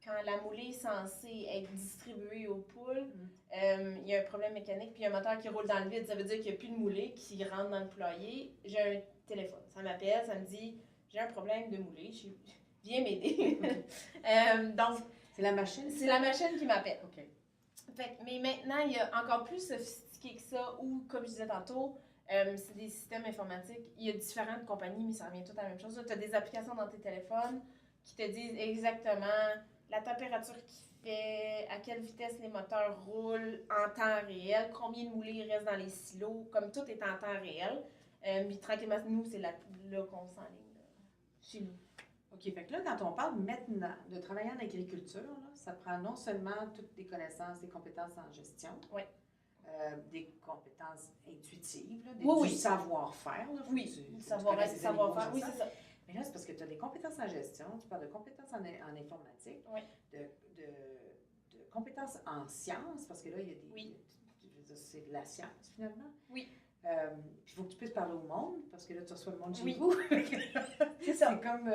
quand la moulée est censée être distribuée aux poules, il y a un problème mécanique, puis il y a un moteur qui roule dans le vide. Ça veut dire qu'il n'y a plus de moulée qui rentre dans le poulailler. J'ai un téléphone. Ça m'appelle, ça me dit « J'ai un problème de moulée, viens m'aider. » Donc, c'est la machine? C'est la machine qui m'appelle. OK. Mais maintenant, il y a encore plus sophistiqué que ça, ou comme je disais tantôt, c'est des systèmes informatiques. Il y a différentes compagnies, mais ça revient tout à la même chose. Tu as des applications dans tes téléphones qui te disent exactement la température qu'il fait, à quelle vitesse les moteurs roulent en temps réel, combien de moulées il reste dans les silos, comme tout est en temps réel. Puis tranquillement, nous, c'est là qu'on s'enligne chez nous. OK, fait que là, quand on parle maintenant de travailler en agriculture, là, ça prend non seulement toutes les connaissances, des compétences en gestion, des compétences intuitives, là, du savoir-faire. Du savoir-faire, oui, c'est ça. Mais là, c'est parce que tu as des compétences en gestion, tu parles de compétences en informatique, de compétences en sciences, parce que là, il y a des... c'est de la science, finalement. Oui. Puis il faut que tu puisses parler au monde, parce que là, tu reçois le monde chez vous. C'est ça. C'est comme...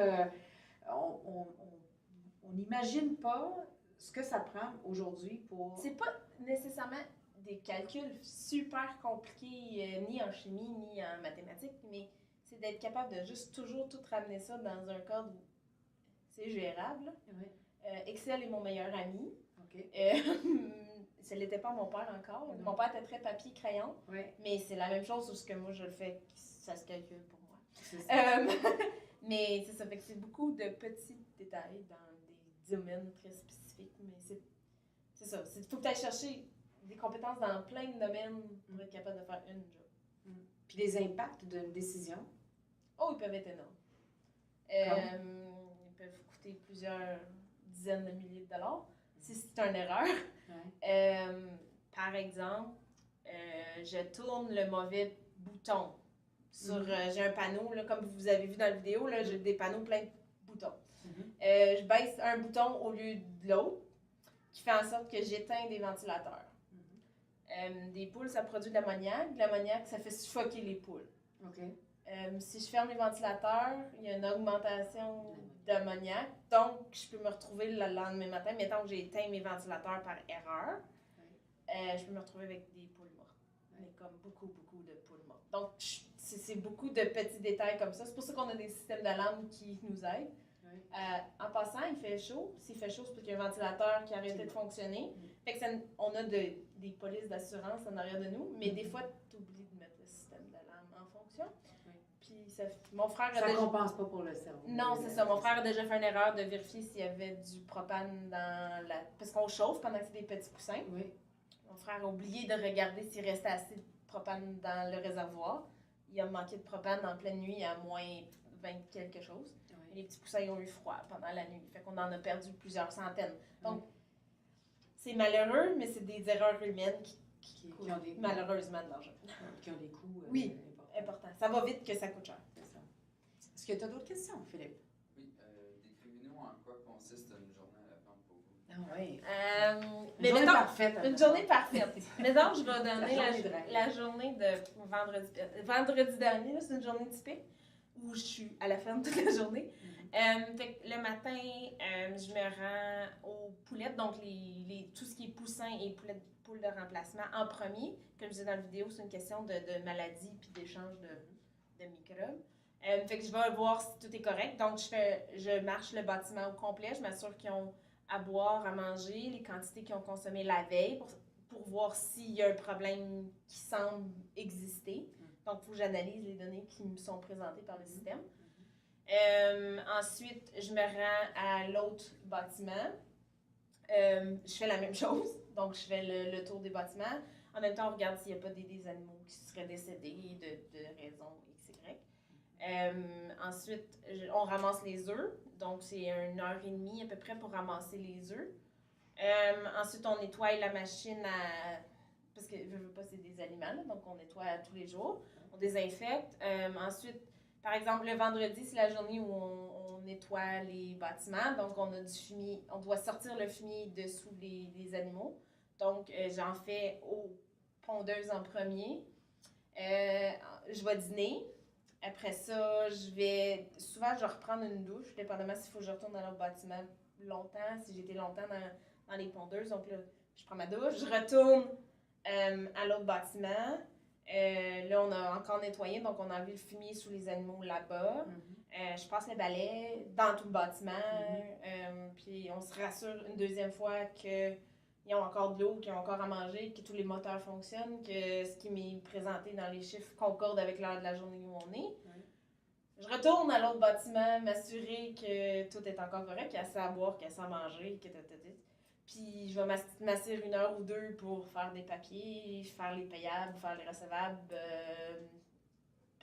on n'imagine pas ce que ça prend aujourd'hui pour... C'est pas nécessairement des calculs super compliqués, ni en chimie, ni en mathématiques, mais c'est d'être capable de juste toujours tout ramener ça dans un cadre où c'est gérable. Excel est mon meilleur ami. Ça ne l'était pas mon père encore. Mon père était très papier-crayon, mais c'est la même chose sur ce que moi je le fais, ça se calcule pour moi. Mais c'est ça, fait que c'est beaucoup de petits détails dans des domaines très spécifiques, mais c'est ça. Il faut que tu ailles chercher des compétences dans plein de domaines pour être capable de faire une job. Puis des impacts d'une décision? Oh, ils peuvent être énormes. Ils peuvent coûter plusieurs dizaines de milliers de dollars si c'est une erreur. Par exemple, je tourne le mauvais bouton. J'ai un panneau, là, comme vous avez vu dans la vidéo, là, j'ai des panneaux pleins de boutons. Je baisse un bouton au lieu de l'autre, qui fait en sorte que j'éteins des ventilateurs. Des poules, ça produit de l'ammoniac. L'ammoniac, ça fait suffoquer les poules. Si je ferme les ventilateurs, il y a une augmentation d'ammoniac. Donc, je peux me retrouver le lendemain matin, mettons que j'ai éteint mes ventilateurs par erreur, je peux me retrouver avec des poules mortes. Mais comme beaucoup de poules mortes. Donc, c'est beaucoup de petits détails comme ça. C'est pour ça qu'on a des systèmes d'alarme qui nous aident. En passant, il fait chaud. S'il fait chaud, c'est parce qu'il y a un ventilateur qui a arrêté de fonctionner. Fait que on a des polices d'assurance en arrière de nous, mais des fois, tu oublies de mettre le système d'alarme en fonction. Puis mon frère ça compense pas pour le cerveau. Non, c'est ça. Mon frère a déjà fait une erreur de vérifier s'il y avait du propane dans la... Parce qu'on chauffe pendant que c'est des petits poussins. Mon frère a oublié de regarder s'il restait assez de propane dans le réservoir. Il a manqué de propane en pleine nuit à moins 20 quelque chose. Les petits poussins ils ont eu froid pendant la nuit. Fait qu'on en a perdu plusieurs centaines. Donc, c'est malheureux, mais c'est des erreurs humaines qui ont malheureusement de l'argent. Qui ont des coûts importants. Ça va vite que ça coûte cher. Est-ce que tu as d'autres questions, Philippe? Oui. Décrivez-nous en quoi consiste une journée à la ferme pour vous. oui. Mais Une journée mettons, parfaite. une journée parfaite. Mais donc, je vais donner journée de rêve. la journée de vendredi dernier, là, c'est une journée typique où je suis à la ferme toute la journée. Fait que le matin, je me rends aux poulettes, donc tout ce qui est poussin et poules de remplacement en premier. Comme je disais dans la vidéo, c'est une question de maladie puis d'échange de microbes. Fait que je vais voir si tout est correct. Donc, je marche le bâtiment au complet. Je m'assure qu'ils ont à boire, à manger, les quantités qu'ils ont consommées la veille pour voir s'il y a un problème qui semble exister. Donc, il faut que j'analyse les données qui me sont présentées par le système. Ensuite, je me rends à l'autre bâtiment. Je fais la même chose. Donc, je fais le tour des bâtiments. En même temps, on regarde s'il n'y a pas des animaux qui seraient décédés de raisons X, Y. Ensuite, on ramasse les œufs. Donc, c'est 1h30 à peu près pour ramasser les œufs. Ensuite, on nettoie la machine parce que, je veux pas, c'est des aliments, là, donc on nettoie tous les jours. On désinfecte. Ensuite, par exemple, le vendredi, c'est la journée où on nettoie les bâtiments. Donc, on a du fumier. On doit sortir le fumier dessous les animaux. Donc, j'en fais aux pondeuses en premier. Je vais dîner. Après ça, souvent, je vais reprendre une douche, dépendamment s'il faut que je retourne dans l'autre bâtiment longtemps, si j'étais longtemps dans les pondeuses. Donc là, je prends ma douche, je retourne à l'autre bâtiment. Là, on a encore nettoyé, donc on a enlevé le fumier sous les animaux là-bas. Je passe le balai dans tout le bâtiment. Puis on se rassure une deuxième fois qu'ils ont encore de l'eau, qu'ils ont encore à manger, que tous les moteurs fonctionnent, que ce qui m'est présenté dans les chiffres concorde avec l'heure de la journée où on est. Je retourne à l'autre bâtiment, m'assurer que tout est encore correct, qu'il y a assez à boire, qu'il y a assez à manger, que Puis je vais m'assurer 1 heure ou 2 pour faire des papiers, faire les payables, faire les recevables.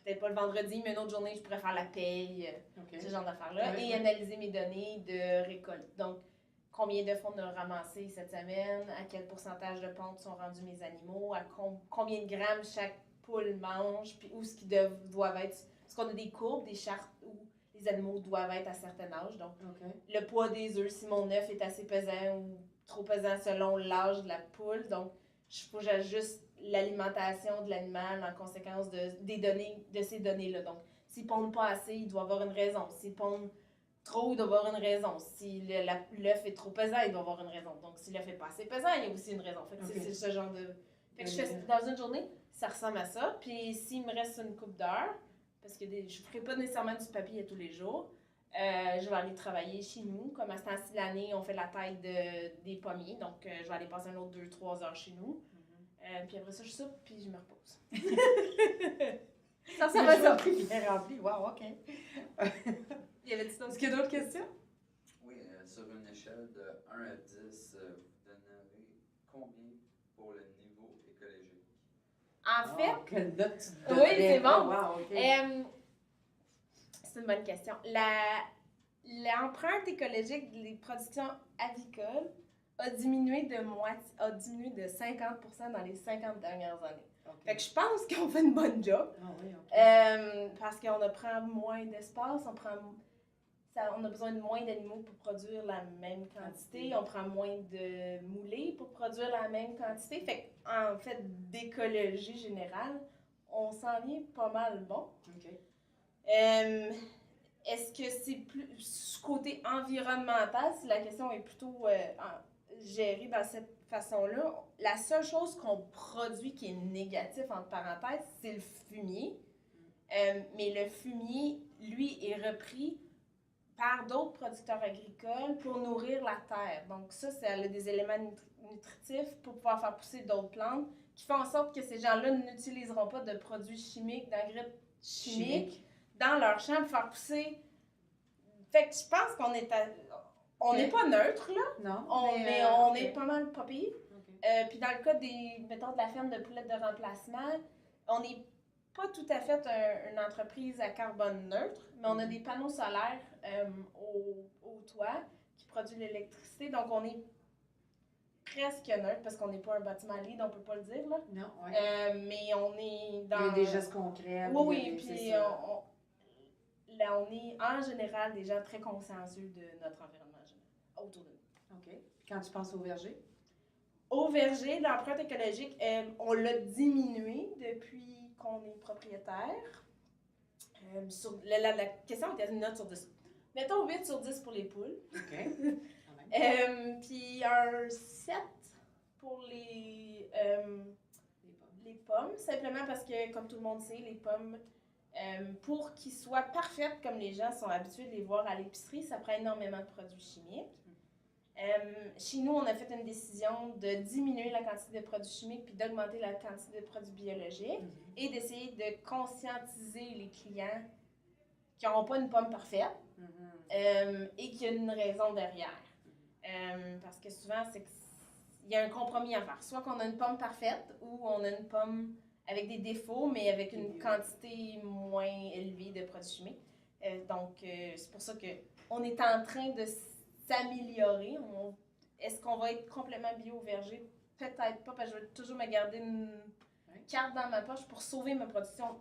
Peut-être pas le vendredi, mais une autre journée, je pourrais faire la paye, ce genre d'affaires-là, et analyser mes données de récolte. Donc, combien de fonds on a ramassé cette semaine, à quel pourcentage de pontes sont rendus mes animaux, à combien de grammes chaque poule mange, puis où ce qu'ils doivent être. Parce qu'on a des courbes, des chartes où les animaux doivent être à certain âge. Donc, le poids des œufs, si mon œuf est assez pesant ou trop pesant selon l'âge de la poule. Donc, il faut que j'ajuste l'alimentation de l'animal en conséquence de ces données-là. Donc, s'ils pondent pas assez, il doit avoir une raison. S'ils pondent trop, il doit avoir une raison. Si l'œuf est trop pesant, il doit avoir une raison. Donc, si l'œuf est pas assez pesant, il y a aussi une raison. Fait que c'est ce genre de... Fait que je fais dans une journée, ça ressemble à ça. Puis, s'il me reste une couple d'heures, parce que je ne ferai pas nécessairement du papier tous les jours, je vais aller travailler chez nous. Comme à ce temps-ci de l'année, on fait la taille des pommiers. Donc, je vais aller passer un autre 2-3 heures chez nous. Puis après ça, je soupe, puis je me repose. Ça va ça. Qui est rempli. Wow, OK. Est-ce qu'il y a d'autres questions? Oui, sur une échelle de 1 à 10, vous donnerez combien pour le niveau écologique? En fait... Quelle note tu te oui, c'est bon. Wow, OK. C'est une bonne question. L'empreinte écologique des productions avicoles a diminué de 50% dans les 50 dernières années. Fait que je pense qu'on fait une bonne job. Parce qu'on prend moins d'espace, on a besoin de moins d'animaux pour produire la même quantité, on prend moins de moulées pour produire la même quantité. Fait qu'en fait, d'écologie générale, on s'en vient pas mal bon. Est-ce que c'est plus côté environnemental, si la question est plutôt gérée dans cette façon-là? La seule chose qu'on produit qui est négatif, entre parenthèses, c'est le fumier. Mais le fumier, lui, est repris par d'autres producteurs agricoles pour nourrir la terre. Donc ça a des éléments nutritifs pour pouvoir faire pousser d'autres plantes qui font en sorte que ces gens-là n'utiliseront pas de produits chimiques, d'engrais chimiques dans leur champ pour faire pousser. Fait que je pense qu'on est n'est pas neutre, là. Non. On est pas mal pas pire. Puis dans le cas mettons, de la ferme de poulettes de remplacement, on n'est pas tout à fait une entreprise à carbone neutre, mais on a des panneaux solaires au toit qui produisent l'électricité. Donc on est presque neutre parce qu'on n'est pas un bâtiment lead, on peut pas le dire, là. Non, mais on est dans... Il y a des gestes concrets. Oui, puis on est en général des gens très consciencieux de notre environnement autour de nous. OK. Quand tu penses au verger? Au verger, l'empreinte écologique, on l'a diminué depuis qu'on est propriétaire. La question était une note sur 10. Mettons 8 sur 10 pour les poules. OK. Puis un 7 pour les pommes. Simplement parce que, comme tout le monde sait, les pommes, pour qu'ils soient parfaites comme les gens sont habitués de les voir à l'épicerie, ça prend énormément de produits chimiques. Chez nous, on a fait une décision de diminuer la quantité de produits chimiques puis d'augmenter la quantité de produits biologiques et d'essayer de conscientiser les clients qui n'auront pas une pomme parfaite et qu'il y a une raison derrière. Parce que souvent, il y a un compromis à faire. Soit qu'on a une pomme parfaite ou on a une pomme avec des défauts, mais avec une quantité moins élevée de produits chimiques. Donc, c'est pour ça qu'on est en train de s'améliorer. Est-ce qu'on va être complètement bio au verger? Peut-être pas, parce que je vais toujours me garder une carte dans ma poche pour sauver ma production.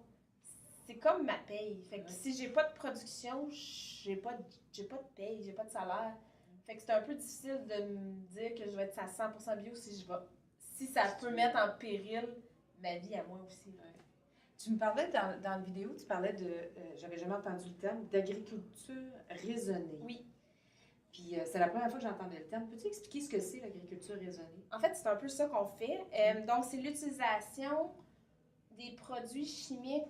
C'est comme ma paye. Fait que si j'ai pas de production, j'ai pas de paye, j'ai pas de salaire. Fait que c'est un peu difficile de me dire que je vais être à 100% bio si ça peut mettre en péril ma vie à moi aussi. Ouais. Tu me parlais dans la vidéo, tu parlais de, j'avais jamais entendu le terme, d'agriculture raisonnée. Oui. Puis c'est la première fois que j'entendais le terme. Peux-tu expliquer ce que c'est l'agriculture raisonnée? En fait, c'est un peu ça qu'on fait. Donc, c'est l'utilisation des produits chimiques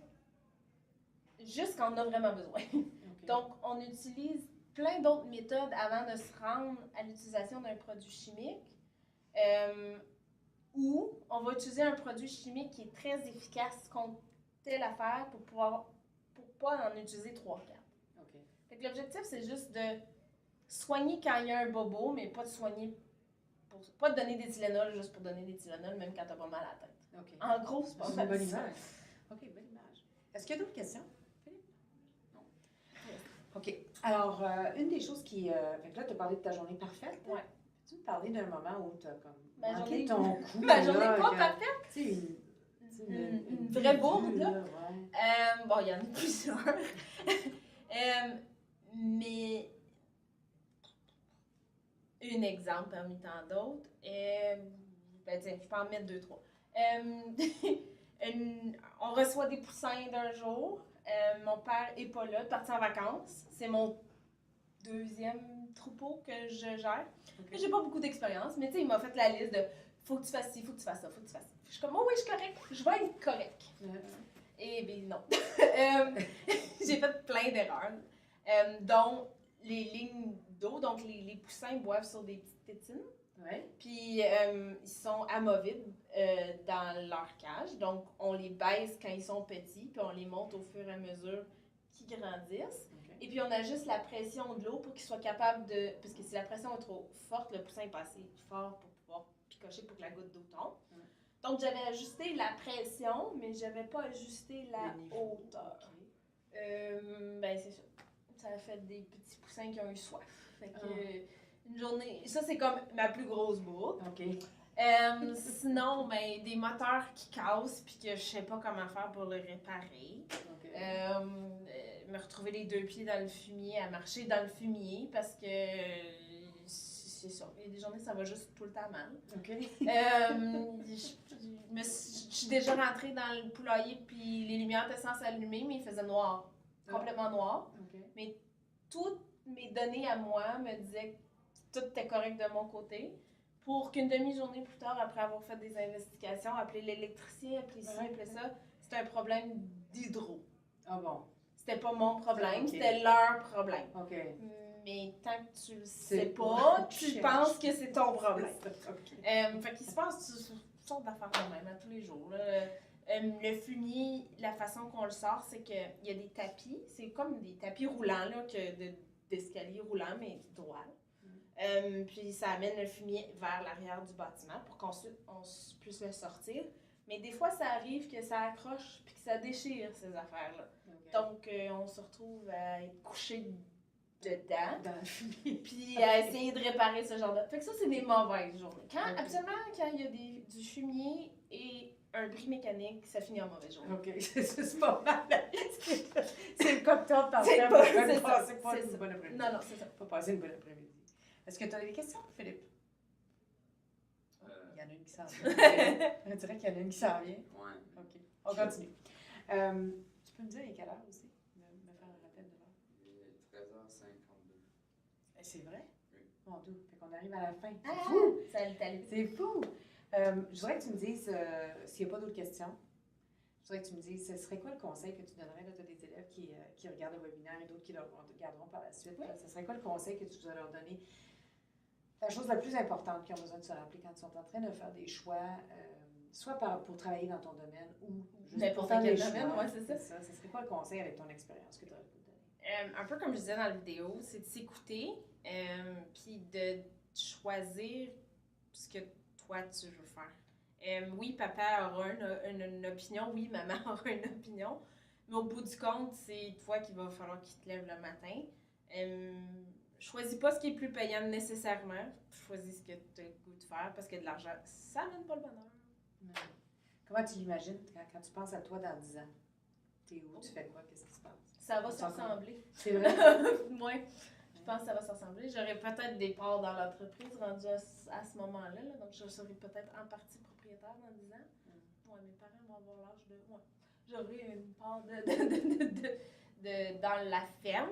juste quand on a vraiment besoin. Okay. Donc, on utilise plein d'autres méthodes avant de se rendre à l'utilisation d'un produit chimique. Ou on va utiliser un produit chimique qui est très efficace contre telle affaire pour pas en utiliser 3-4. Okay. Fait que l'objectif, c'est juste de soigner quand il y a un bobo, mais pas de soigner pas de donner des Tylenol juste pour donner des Tylenol, même quand t'as pas mal à la tête. Okay. En gros, c'est pas une bonne image. OK, bonne image. Est-ce qu'il y a d'autres questions? Non. OK. Alors, une des choses qui... fait que là, tu as parlé de ta journée parfaite. Oui. Peux-tu me parler d'un moment où tu as comme manqué ton coup? Ma journée pas parfaite? Tu sais, une vraie bourde, là. Ouais. Bon, il y en a plusieurs. Mais... Un exemple parmi tant d'autres. Ben tiens, je peux en mettre 2-3. On reçoit des poussins d'un jour. Mon père n'est pas là, parti en vacances. C'est mon deuxième troupeau que je gère. Okay. J'ai pas beaucoup d'expérience, mais tu sais, il m'a fait la liste de faut que tu fasses ci, faut que tu fasses ça, faut que tu fasses ça. Je suis comme, oh oui, je suis correcte, je vais être correcte. Et bien non. J'ai fait plein d'erreurs, dont les lignes d'eau, donc les poussins boivent sur des petites tétines. Ouais. Puis ils sont amovibles dans leur cage, donc on les baisse quand ils sont petits, puis on les monte au fur et à mesure qu'ils grandissent. Okay. Et puis on ajuste la pression de l'eau pour qu'ils soient capables de... Parce que si la pression est trop forte, le poussin est pas assez fort pour pouvoir picocher pour que la goutte d'eau tombe. Donc j'avais ajusté la pression, mais j'avais pas ajusté la hauteur. Okay. Ben c'est ça. Ça a fait des petits poussins qui ont eu soif. Fait que, une journée... Ça, c'est comme ma plus grosse bourde. OK. Sinon, ben, des moteurs qui cassent puis que je sais pas comment faire pour le réparer. Okay. Me retrouver les deux pieds dans le fumier, à marcher dans le fumier parce que c'est ça. Il y a des journées, ça va juste tout le temps mal. OK. Je suis déjà rentrée dans le poulailler puis les lumières étaient censées s'allumer, mais il faisait noir. Complètement noir. Okay. Mais toutes mes données à moi me disaient que tout était correct de mon côté. Pour qu'une demi-journée plus tard, après avoir fait des investigations, appeler l'électricien, appeler ci, appeler ça, c'était un problème d'hydro. Ah bon? C'était pas mon problème, c'était leur problème. OK. Mais tant que tu le sais pas, tu penses que c'est ton problème. Fait qu'il se passe toutes sortes d'affaires quand même, à tous les jours. Le fumier, la façon qu'on le sort, c'est qu'il y a des tapis. C'est comme des tapis roulants, là, d'escalier roulant, mais droit. Puis ça amène le fumier vers l'arrière du bâtiment pour qu'ensuite on puisse le sortir. Mais des fois, ça arrive que ça accroche puis que ça déchire, ces affaires-là. Okay. Donc, on se retrouve à être couché dedans. Dans le fumier. Puis à essayer de réparer ce genre de... Fait que ça, c'est des mauvaises journées. Absolument, quand il y a du fumier et un bris mécanique, ça finit en mauvaise journée. OK, c'est pas mal. C'est le cocktail parfait. C'est pas une bonne après-midi. Non, c'est ça. Pas passer une bonne après-midi. Est-ce que tu as des questions, Philippe? Euh, Il y en a une qui s'en vient. On dirait qu'il y en a une qui s'en vient. ouais. OK. On continue. Tu peux me dire il est quelle heure aussi? Me faire un rappel de l'heure. Il est 13h52. C'est vrai? Oui. Mon Dieu, fait qu'on arrive à la fin. C'est Ah! fou! Ça allait aller vite. C'est fou! Je voudrais que tu me dises, s'il n'y a pas d'autres questions, je voudrais que tu me dises, ce serait quoi le conseil que tu donnerais? Là, tu as des élèves qui regardent le webinaire et d'autres qui le regarderont par la suite. Oui. Ce serait quoi le conseil que tu dois leur donner? La chose la plus importante qu'ils ont besoin de se rappeler quand ils sont en train de faire des choix, soit pour travailler dans ton domaine ou juste pour faire des choix. Ouais, c'est ça. Ce serait quoi le conseil avec ton expérience que tu aurais pu donner? Un peu comme je disais dans la vidéo, c'est de s'écouter, puis de choisir ce que toi tu veux faire. Oui, papa aura une opinion, oui, maman aura une opinion, mais au bout du compte, c'est toi qui va falloir qu'il te lève le matin. Choisis pas ce qui est plus payant nécessairement, choisis ce que tu as le goût de faire, parce que de l'argent, ça mène pas le bonheur. Non. Comment tu l'imagines quand tu penses à toi dans 10 ans? T'es où? Tu fais quoi? Qu'est-ce qui se passe? Ça va se ressembler. C'est vrai? Moi, je pense que ça va se ressembler. J'aurai peut-être des parts dans l'entreprise rendues à ce moment-là, là, donc je serai peut-être en partie propriétaire dans 10 ans. Ouais, mes parents vont avoir l'âge de... Ouais. J'aurai une part dans la ferme,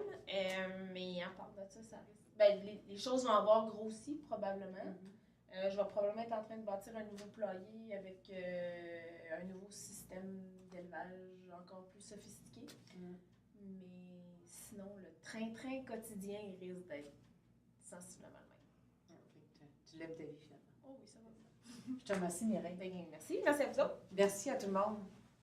mais à part de ça, ça risque... Ben, les choses vont avoir grossi, probablement. Je vais probablement être en train de bâtir un nouveau poulailler avec un nouveau système d'élevage encore plus sophistiqué. Mais sinon, le train-train quotidien, il risque d'être sensiblement le même. Tu lèves ta vie finalement. Oh oui, ça va. Je te remercie, Mireille. Merci. Merci à vous autres. Merci à tout le monde.